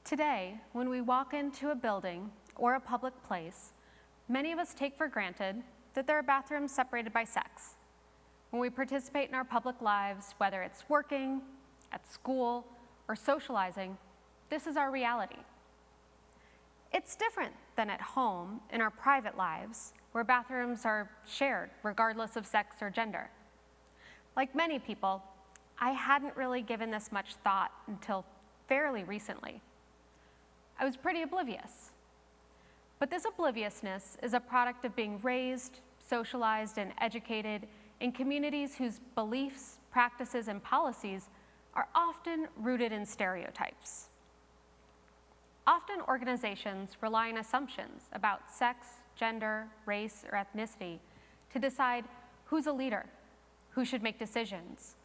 Today, when we walk into a building or a public place, many of us take for granted that there are bathrooms separated by sex. When we participate in our public lives, whether it's working, at school, or socializing, this is our reality. It's different than at home in our private lives, where bathrooms are shared regardless of sex or gender. Like many people, I hadn't really given this much thought until fairly recently. I was pretty oblivious. But this obliviousness is a product of being raised, socialized, and educated in communities whose beliefs, practices, and policies are often rooted in stereotypes. Often organizations rely on assumptions about sex, gender, race, or ethnicity to decide who's a leader, who should make decisions,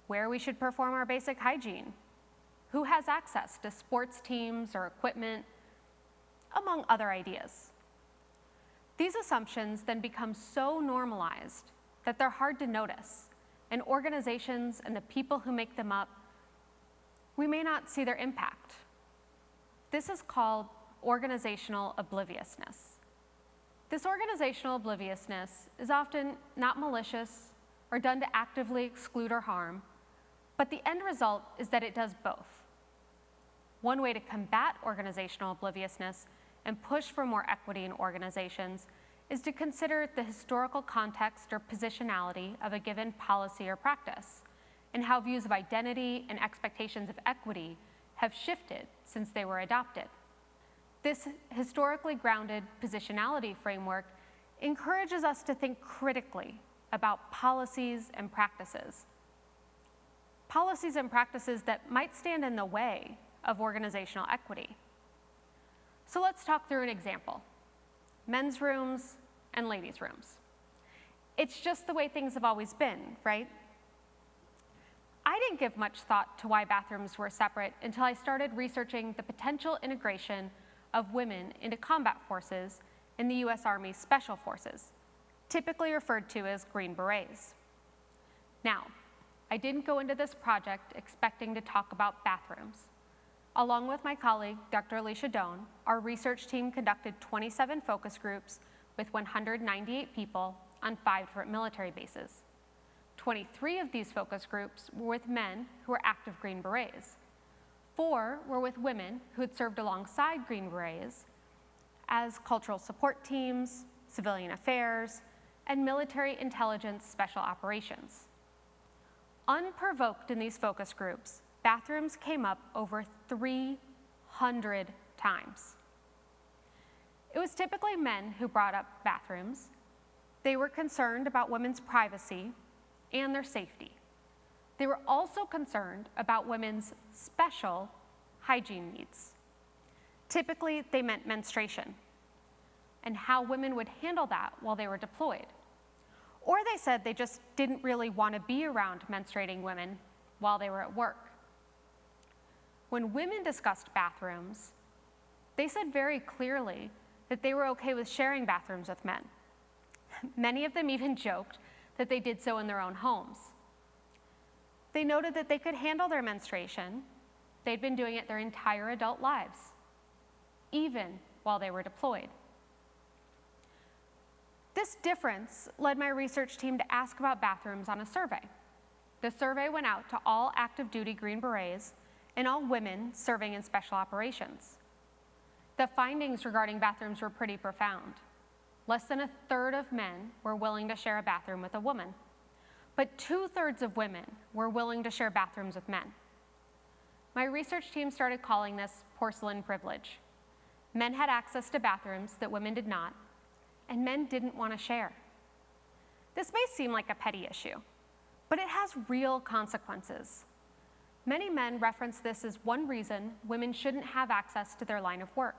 where we should perform our basic hygiene, who has access to sports teams or equipment, among other ideas. These assumptions then become so normalized that they're hard to notice, and organizations and the people who make them up, we may not see their impact. This is called organizational obliviousness. This organizational obliviousness is often not malicious or done to actively exclude or harm, but the end result is that it does both. One way to combat organizational obliviousness and push for more equity in organizations is to consider the historical context or positionality of a given policy or practice, and how views of identity and expectations of equity have shifted since they were adopted. This historically grounded positionality framework encourages us to think critically about policies and practices. Policies and practices that might stand in the way of organizational equity. So let's talk through an example: men's rooms and ladies' rooms. It's just the way things have always been, right? I didn't give much thought to why bathrooms were separate until I started researching the potential integration of women into combat forces in the US Army Special Forces, typically referred to as Green Berets. Now, I didn't go into this project expecting to talk about bathrooms. Along with my colleague, Dr. Alicia Doan, our research team conducted 27 focus groups with 198 people on 5 different military bases. 23 of these focus groups were with men who were active Green Berets. 4 were with women who had served alongside Green Berets as cultural support teams, civilian affairs, and military intelligence special operations. Unprovoked in these focus groups, bathrooms came up over 300 times. It was typically men who brought up bathrooms. They were concerned about women's privacy and their safety. They were also concerned about women's special hygiene needs. Typically, they meant menstruation and how women would handle that while they were deployed. Or they said they just didn't really want to be around menstruating women while they were at work. When women discussed bathrooms, they said very clearly that they were okay with sharing bathrooms with men. Many of them even joked that they did so in their own homes. They noted that they could handle their menstruation. They'd been doing it their entire adult lives, even while they were deployed. This difference led my research team to ask about bathrooms on a survey. The survey went out to all active duty Green Berets and all women serving in special operations. The findings regarding bathrooms were pretty profound. Less than 1/3 of men were willing to share a bathroom with a woman, but 2/3 of women were willing to share bathrooms with men. My research team started calling this porcelain privilege. Men had access to bathrooms that women did not, and men didn't want to share. This may seem like a petty issue, but it has real consequences. Many men reference this as one reason women shouldn't have access to their line of work.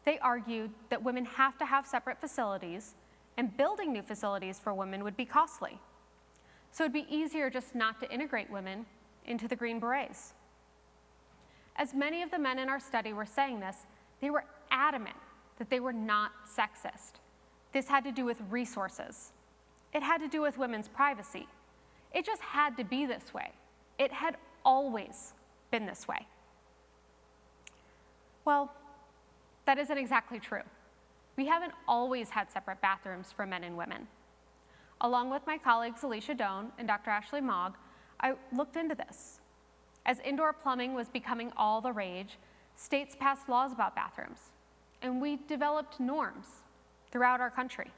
They argued that women have to have separate facilities, and building new facilities for women would be costly. So it'd be easier just not to integrate women into the Green Berets. As many of the men in our study were saying this, they were adamant that they were not sexist. This had to do with resources. It had to do with women's privacy. It just had to be this way. It had always been this way. Well, that isn't exactly true. We haven't always had separate bathrooms for men and women. Along with my colleagues Alicia Doan and Dr. Ashley Mogg, I looked into this. As indoor plumbing was becoming all the rage, states passed laws about bathrooms, and we developed norms throughout our country.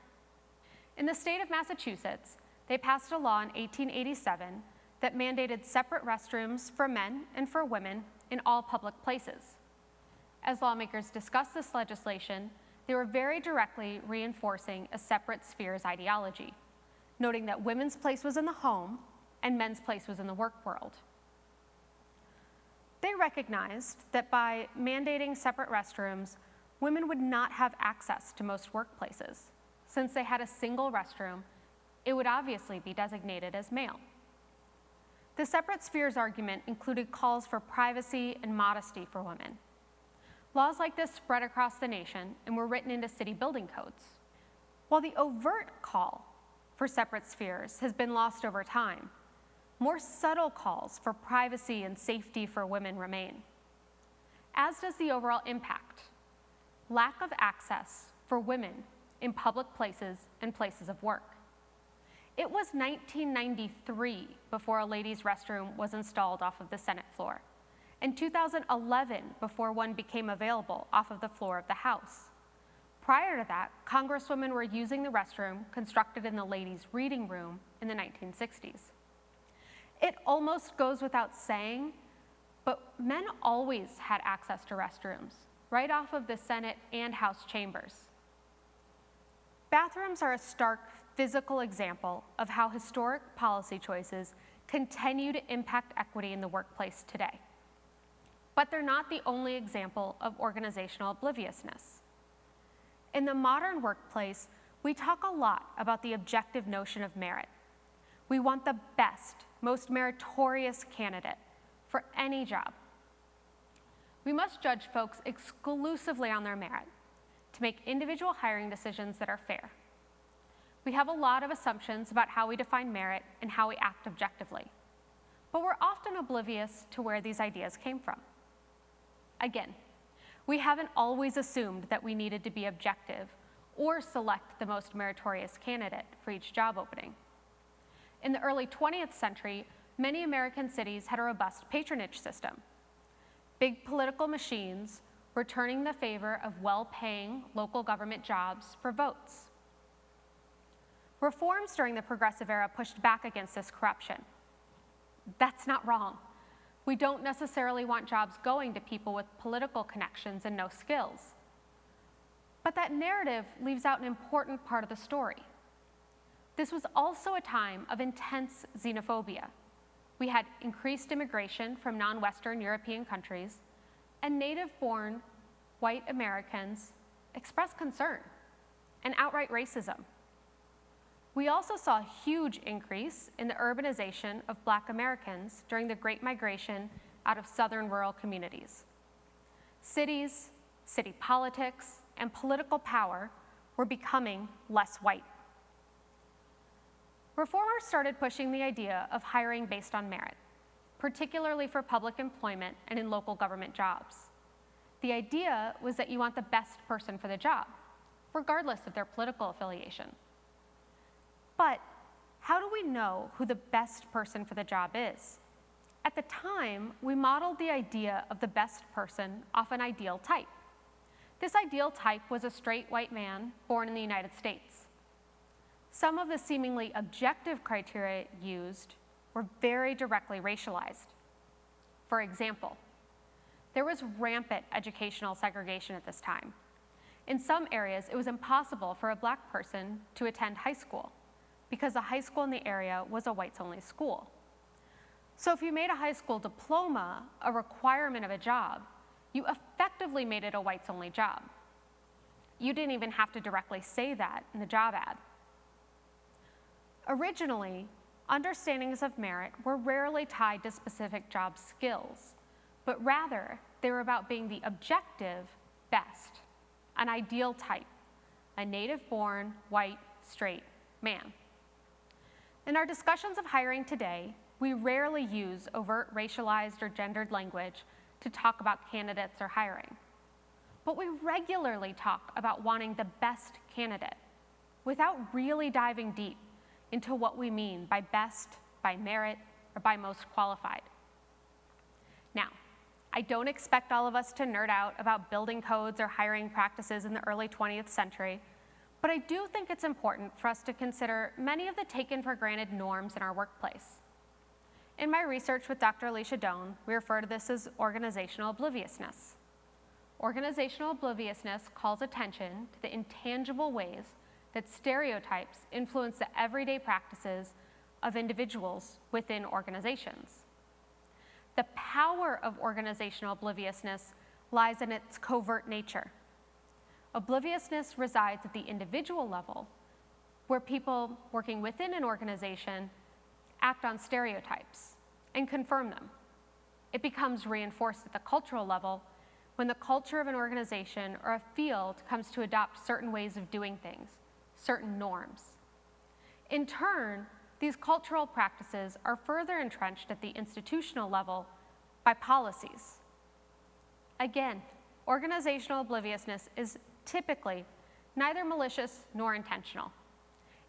In the state of Massachusetts, they passed a law in 1887 that mandated separate restrooms for men and for women in all public places. As lawmakers discussed this legislation, they were very directly reinforcing a separate spheres ideology, noting that women's place was in the home and men's place was in the work world. They recognized that by mandating separate restrooms, women would not have access to most workplaces. Since they had a single restroom, it would obviously be designated as male. The separate spheres argument included calls for privacy and modesty for women. Laws like this spread across the nation and were written into city building codes. While the overt call for separate spheres has been lost over time, more subtle calls for privacy and safety for women remain, as does the overall impact. Lack of access for women in public places and places of work. It was 1993 before a ladies' restroom was installed off of the Senate floor, and 2011 before one became available off of the floor of the House. Prior to that, Congresswomen were using the restroom constructed in the ladies' reading room in the 1960s. It almost goes without saying, but men always had access to restrooms, right off of the Senate and House chambers. Bathrooms are a stark physical example of how historic policy choices continue to impact equity in the workplace today. But they're not the only example of organizational obliviousness. In the modern workplace, we talk a lot about the objective notion of merit. We want the best, most meritorious candidate for any job. We must judge folks exclusively on their merit to make individual hiring decisions that are fair. We have a lot of assumptions about how we define merit and how we act objectively, but we're often oblivious to where these ideas came from. Again, we haven't always assumed that we needed to be objective or select the most meritorious candidate for each job opening. In the early 20th century, many American cities had a robust patronage system. Big political machines were turning the favor of well-paying local government jobs for votes. Reforms during the Progressive Era pushed back against this corruption. That's not wrong. We don't necessarily want jobs going to people with political connections and no skills. But that narrative leaves out an important part of the story. This was also a time of intense xenophobia. We had increased immigration from non-Western European countries, and native-born white Americans expressed concern and outright racism. We also saw a huge increase in the urbanization of Black Americans during the Great Migration out of southern rural communities. Cities, city politics, and political power were becoming less white. Reformers started pushing the idea of hiring based on merit, particularly for public employment and in local government jobs. The idea was that you want the best person for the job, regardless of their political affiliation. But how do we know who the best person for the job is? At the time, we modeled the idea of the best person off an ideal type. This ideal type was a straight white man born in the United States. Some of the seemingly objective criteria used were very directly racialized. For example, there was rampant educational segregation at this time. In some areas, it was impossible for a Black person to attend high school because the high school in the area was a whites-only school. So if you made a high school diploma a requirement of a job, you effectively made it a whites-only job. You didn't even have to directly say that in the job ad. Originally, understandings of merit were rarely tied to specific job skills, but rather they were about being the objective best, an ideal type, a native-born, white, straight man. In our discussions of hiring today, we rarely use overt racialized or gendered language to talk about candidates or hiring. but we regularly talk about wanting the best candidate without really diving deep into what we mean by best, by merit, or by most qualified. Now, I don't expect all of us to nerd out about building codes or hiring practices in the early 20th century, but I do think it's important for us to consider many of the taken for granted norms in our workplace. In my research with Dr. Alicia Doan, we refer to this as organizational obliviousness. Organizational obliviousness calls attention to the intangible ways that stereotypes influence the everyday practices of individuals within organizations. The power of organizational obliviousness lies in its covert nature. Obliviousness resides at the individual level, where people working within an organization act on stereotypes and confirm them. It becomes reinforced at the cultural level when the culture of an organization or a field comes to adopt certain ways of doing things, certain norms. In turn, these cultural practices are further entrenched at the institutional level by policies. Again, organizational obliviousness is typically neither malicious nor intentional.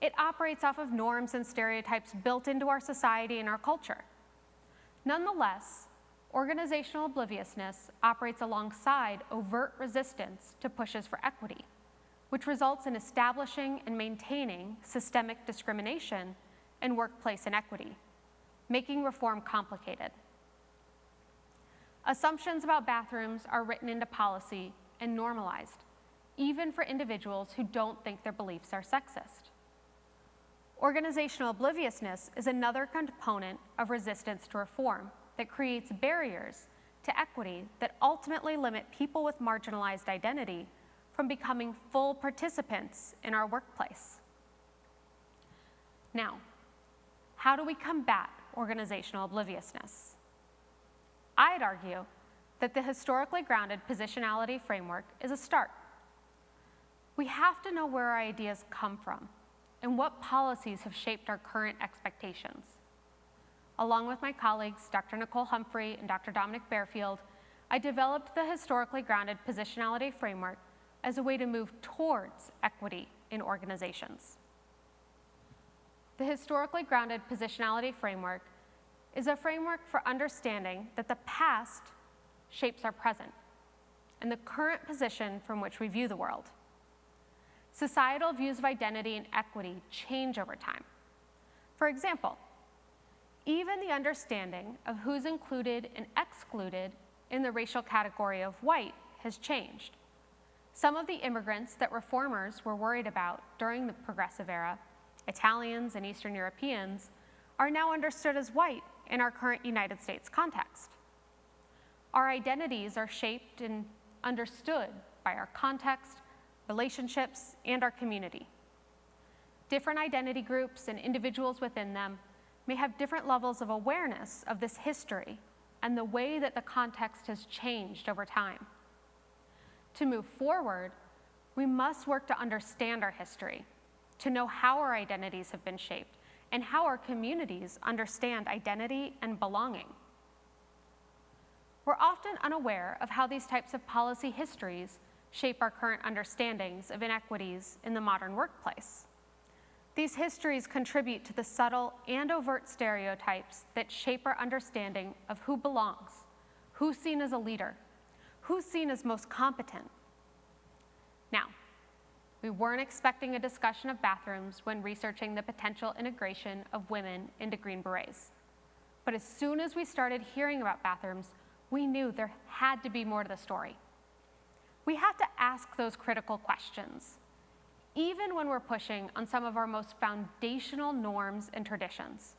It operates off of norms and stereotypes built into our society and our culture. Nonetheless, organizational obliviousness operates alongside overt resistance to pushes for equity, which results in establishing and maintaining systemic discrimination and workplace inequity, making reform complicated. Assumptions about bathrooms are written into policy and normalized, even for individuals who don't think their beliefs are sexist. Organizational obliviousness is another component of resistance to reform that creates barriers to equity that ultimately limit people with marginalized identity from becoming full participants in our workplace. Now, how do we combat organizational obliviousness? I'd argue that the historically grounded positionality framework is a start. We have to know where our ideas come from and what policies have shaped our current expectations. Along with my colleagues, Dr. Nicole Humphrey and Dr. Dominic Bearfield, I developed the historically grounded positionality framework as a way to move towards equity in organizations. The historically grounded positionality framework is a framework for understanding that the past shapes our present and the current position from which we view the world. Societal views of identity and equity change over time. For example, even the understanding of who's included and excluded in the racial category of white has changed. Some of the immigrants that reformers were worried about during the progressive era, Italians and Eastern Europeans, are now understood as white in our current United States context. Our identities are shaped and understood by our context, relationships, and our community. Different identity groups and individuals within them may have different levels of awareness of this history and the way that the context has changed over time. To move forward, we must work to understand our history, to know how our identities have been shaped, and how our communities understand identity and belonging. We're often unaware of how these types of policy histories shape our current understandings of inequities in the modern workplace. These histories contribute to the subtle and overt stereotypes that shape our understanding of who belongs, who's seen as a leader, who's seen as most competent. Now, we weren't expecting a discussion of bathrooms when researching the potential integration of women into Green Berets. But as soon as we started hearing about bathrooms, we knew there had to be more to the story. We have to ask those critical questions, even when we're pushing on some of our most foundational norms and traditions.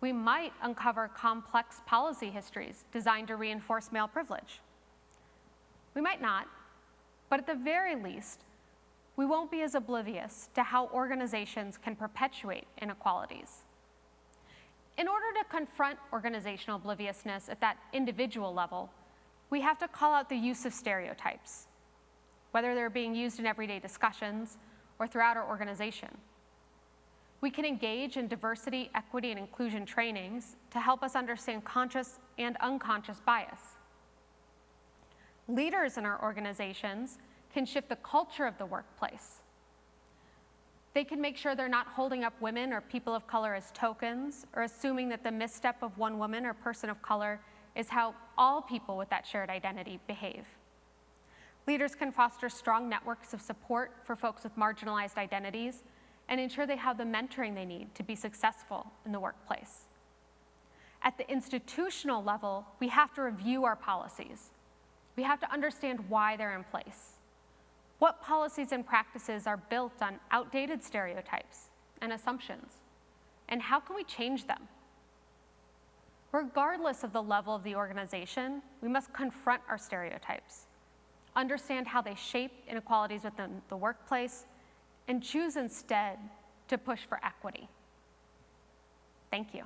We might uncover complex policy histories designed to reinforce male privilege. We might not, but at the very least, we won't be as oblivious to how organizations can perpetuate inequalities. In order to confront organizational obliviousness at that individual level, we have to call out the use of stereotypes, whether they're being used in everyday discussions or throughout our organization. We can engage in diversity, equity, and inclusion trainings to help us understand conscious and unconscious bias. Leaders in our organizations can shift the culture of the workplace. They can make sure they're not holding up women or people of color as tokens, or assuming that the misstep of one woman or person of color is how all people with that shared identity behave. Leaders can foster strong networks of support for folks with marginalized identities and ensure they have the mentoring they need to be successful in the workplace. At the institutional level, we have to review our policies. We have to understand why they're in place. What policies and practices are built on outdated stereotypes and assumptions? And how can we change them? Regardless of the level of the organization, we must confront our stereotypes, understand how they shape inequalities within the workplace, and choose instead to push for equity. Thank you.